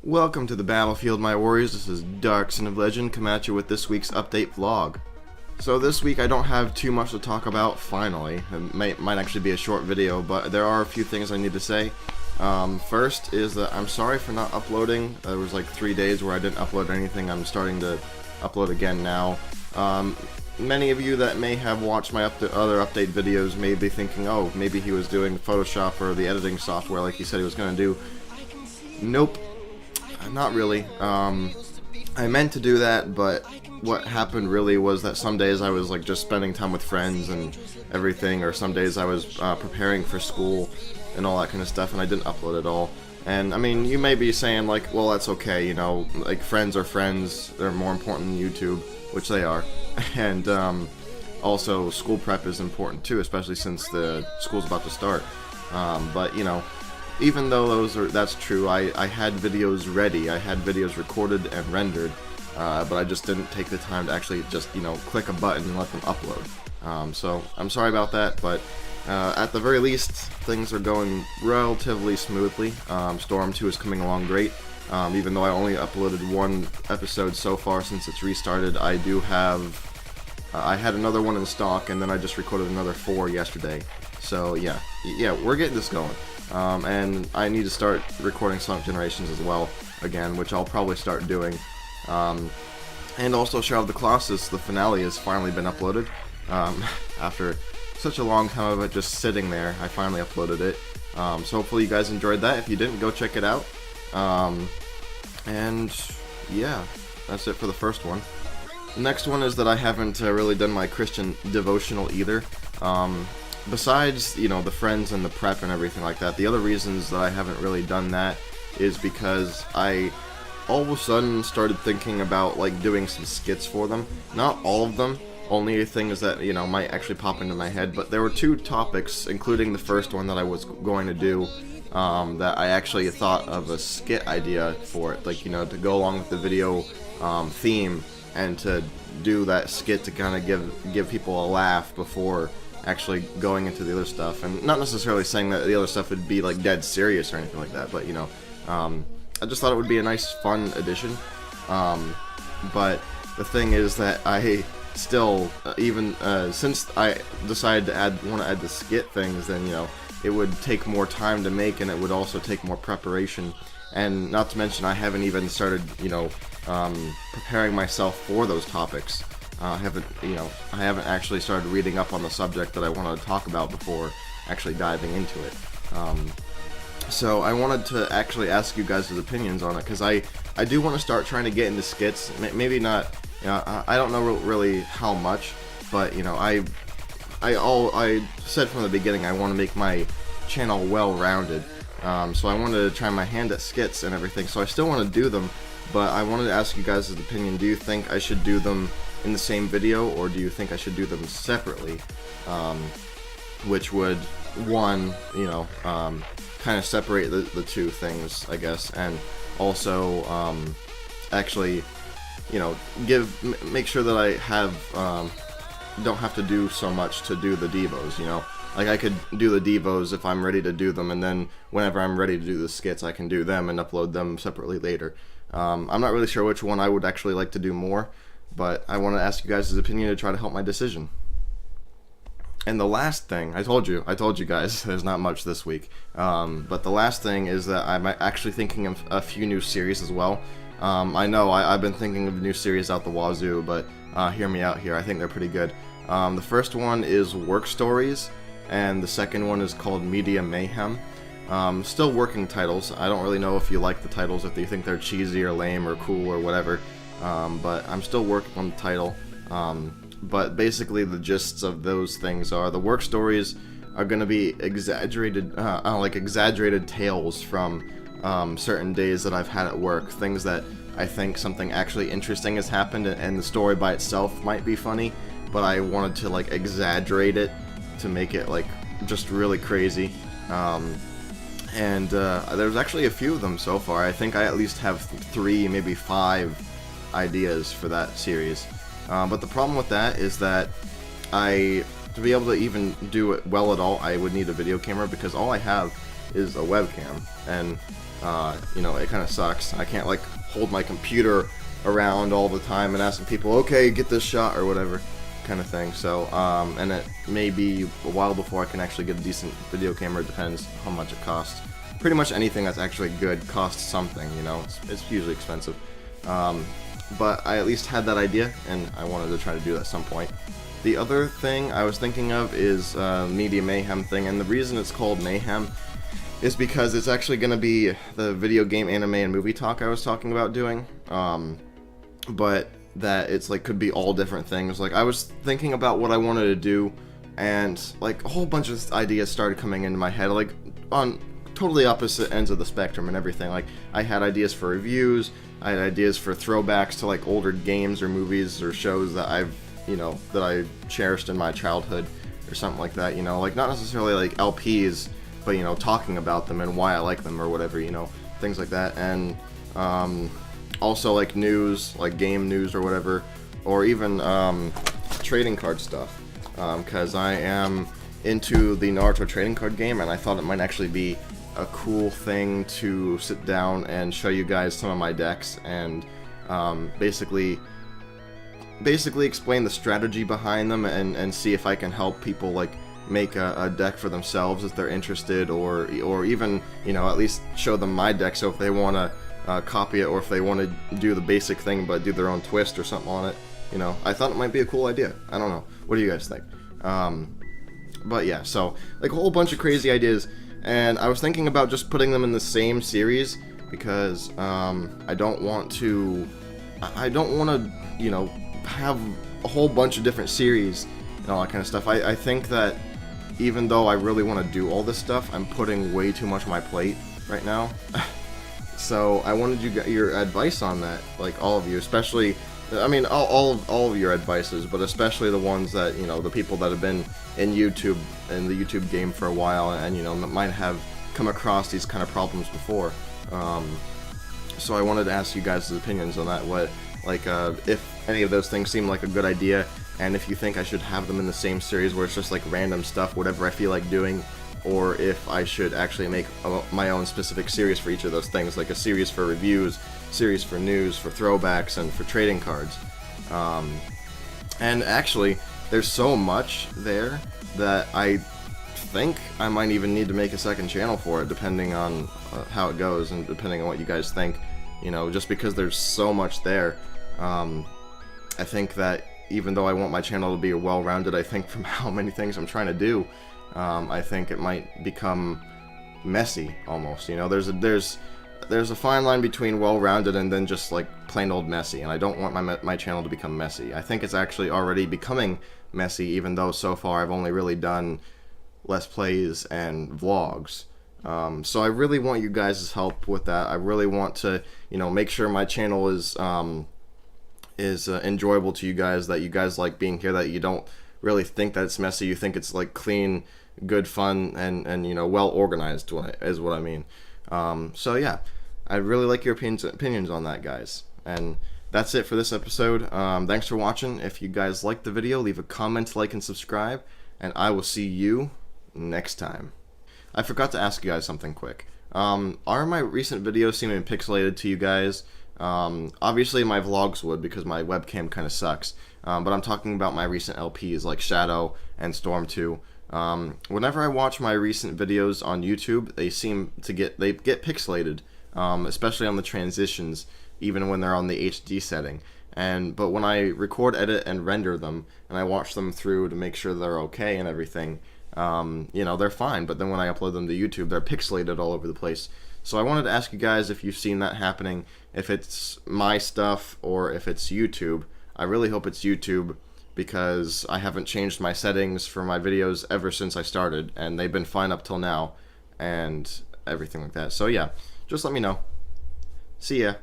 Welcome to the battlefield, my warriors. This is DarcsenOfLegend coming at you with this week's update vlog. So this week I don't have too much to talk about, finally. It might actually be a short video, but there are a few things I need to say. First is that I'm sorry for not uploading. There was like 3 days where I didn't upload anything. I'm starting to upload again now. Many of you that may have watched my other update videos may be thinking, oh, maybe he was doing Photoshop or the editing software like he said he was going to do. Nope. Not really. I meant to do that, but what happened really was that some days I was like just spending time with friends and everything, or some days I was preparing for school and all that kind of stuff, and I didn't upload at all. And I mean, you may be saying like, well, that's okay, you know, like friends are friends, they're more important than YouTube, which they are. And also school prep is important too, especially since the school's about to start. But you know, even though that's true, I had videos ready, I had videos recorded and rendered, but I just didn't take the time to actually just, you know, click a button and let them upload. So I'm sorry about that, but at the very least, things are going relatively smoothly. Storm 2 is coming along great. Even though I only uploaded one episode so far since it's restarted, I do have, I had another one in stock, and then I just recorded another 4 yesterday. So yeah, we're getting this going. And I need to start recording Sonic Generations as well, again, which I'll probably start doing. And also Shadow of the Colossus, the finale, has finally been uploaded. After such a long time of it just sitting there, I finally uploaded it. So hopefully you guys enjoyed that. If you didn't, go check it out. And yeah, that's it for the first one. The next one is that I haven't really done my Christian devotional either. Besides, you know, the friends and the prep and everything like that, the other reasons that I haven't really done that is because I all of a sudden started thinking about like doing some skits for them. Not all of them, only things that, you know, might actually pop into my head, but there were 2 topics, including the first one that I was going to do, that I actually thought of a skit idea for it, like, you know, to go along with the video theme and to do that skit to kind of give people a laugh before actually going into the other stuff. And not necessarily saying that the other stuff would be like dead serious or anything like that, but you know, I just thought it would be a nice fun addition. But the thing is that I still, even since I decided to want to add the skit things, then you know, it would take more time to make, and it would also take more preparation. And not to mention, I haven't even started, you know, preparing myself for those topics. I haven't actually started reading up on the subject that I want to talk about before actually diving into it. So I wanted to actually ask you guys' opinions on it, because I do want to start trying to get into skits. Maybe not, you know, I don't know really how much, but you know, I said from the beginning I want to make my channel well-rounded. So I wanted to try my hand at skits and everything. So I still want to do them, but I wanted to ask you guys' opinion. Do you think I should do them in the same video, or do you think I should do them separately? Which would, one, you know, kind of separate the 2 things, I guess, and also actually, you know, make sure that I have don't have to do so much to do the devos, you know. Like, I could do the devos if I'm ready to do them, and then whenever I'm ready to do the skits, I can do them and upload them separately later. I'm not really sure which one I would actually like to do more, but I want to ask you guys' opinion to try to help my decision. And the last thing, I told you guys, there's not much this week, but the last thing is that I'm actually thinking of a few new series as well. I know I've been thinking of new series out the wazoo, but hear me out here, I think they're pretty good. The first one is Work Stories, and the second one is called Media Mayhem. Still working titles. I don't really know if you like the titles, if you think they're cheesy or lame or cool or whatever, but I'm still working on the title. But basically the gists of those things are, the work stories are going to be exaggerated, like exaggerated tales from certain days that I've had at work, things that I think something actually interesting has happened, and the story by itself might be funny, but I wanted to like exaggerate it to make it like just really crazy. And there's actually a few of them so far. I think I at least have 3, maybe 5 ideas for that series. But the problem with that is that to be able to even do it well at all, I would need a video camera, because all I have is a webcam, and you know, it kind of sucks. I can't like hold my computer around all the time and asking people, okay, get this shot or whatever kind of thing. So and it may be a while before I can actually get a decent video camera. It depends how much it costs. Pretty much anything that's actually good costs something, you know. It's usually expensive. But I at least had that idea, and I wanted to try to do that at some point. The other thing I was thinking of is Media Mayhem thing, and the reason it's called Mayhem is because it's actually going to be the video game, anime, and movie talk I was talking about doing, but that it's like could be all different things. Like I was thinking about what I wanted to do, and like a whole bunch of ideas started coming into my head, like on totally opposite ends of the spectrum and everything. Like I had ideas for reviews, I had ideas for throwbacks to like older games or movies or shows that I've, you know, that I cherished in my childhood or something like that, you know, like not necessarily like LPs, but you know, talking about them and why I like them or whatever, you know, things like that. And also like news, like game news or whatever, or even trading card stuff, because I am into the Naruto trading card game, and I thought it might actually be a cool thing to sit down and show you guys some of my decks and basically explain the strategy behind them and see if I can help people like make a deck for themselves if they're interested, or even, you know, at least show them my deck, so if they want to copy it, or if they want to do the basic thing but do their own twist or something on it, you know. I thought it might be a cool idea. I don't know. What do you guys think? But yeah, so like a whole bunch of crazy ideas, and I was thinking about just putting them in the same series because I don't want to, you know, have a whole bunch of different series and all that kind of stuff. I think that even though I really want to do all this stuff, I'm putting way too much on my plate right now. So I wanted you get your advice on that, like all of you, especially, I mean, all of your advices, but especially the ones that, you know, the people that have been in YouTube, in the YouTube game for a while, and you know, might have come across these kind of problems before. So I wanted to ask you guys' opinions on that. What, like, if any of those things seem like a good idea, and if you think I should have them in the same series where it's just like random stuff, whatever I feel like doing, or if I should actually make my own specific series for each of those things, like a series for reviews, series for news, for throwbacks, and for trading cards. And actually, there's so much there that I think I might even need to make a second channel for it, depending on how it goes and depending on what you guys think. You know, just because there's so much there, I think that even though I want my channel to be well-rounded, I think from how many things I'm trying to do, I think it might become messy almost. You know, there's a fine line between well-rounded and then just like plain old messy, and I don't want my channel to become messy. I think it's actually already becoming messy, even though so far I've only really done Let's Plays and vlogs. So I really want you guys' help with that. I really want to, you know, make sure my channel is enjoyable to you guys, that you guys like being here, that you don't really think that it's messy, you think it's like clean, good fun, and you know, well organized is what I mean. So yeah, I'd really like your opinions on that, guys. And that's it for this episode. Thanks for watching. If you guys liked the video, leave a comment, like, and subscribe, and I will see you next time. I forgot to ask you guys something quick. Are my recent videos seeming pixelated to you guys? Obviously my vlogs would, because my webcam kind of sucks, but I'm talking about my recent LPs like Shadow and Storm 2. Whenever I watch my recent videos on YouTube, they get pixelated, especially on the transitions, even when they're on the HD setting. But when I record, edit, and render them, and I watch them through to make sure they're okay and everything, you know, they're fine. But then when I upload them to YouTube, they're pixelated all over the place. So I wanted to ask you guys if you've seen that happening, if it's my stuff or if it's YouTube. I really hope it's YouTube, because I haven't changed my settings for my videos ever since I started, and they've been fine up till now, and everything like that. So yeah, just let me know. See ya.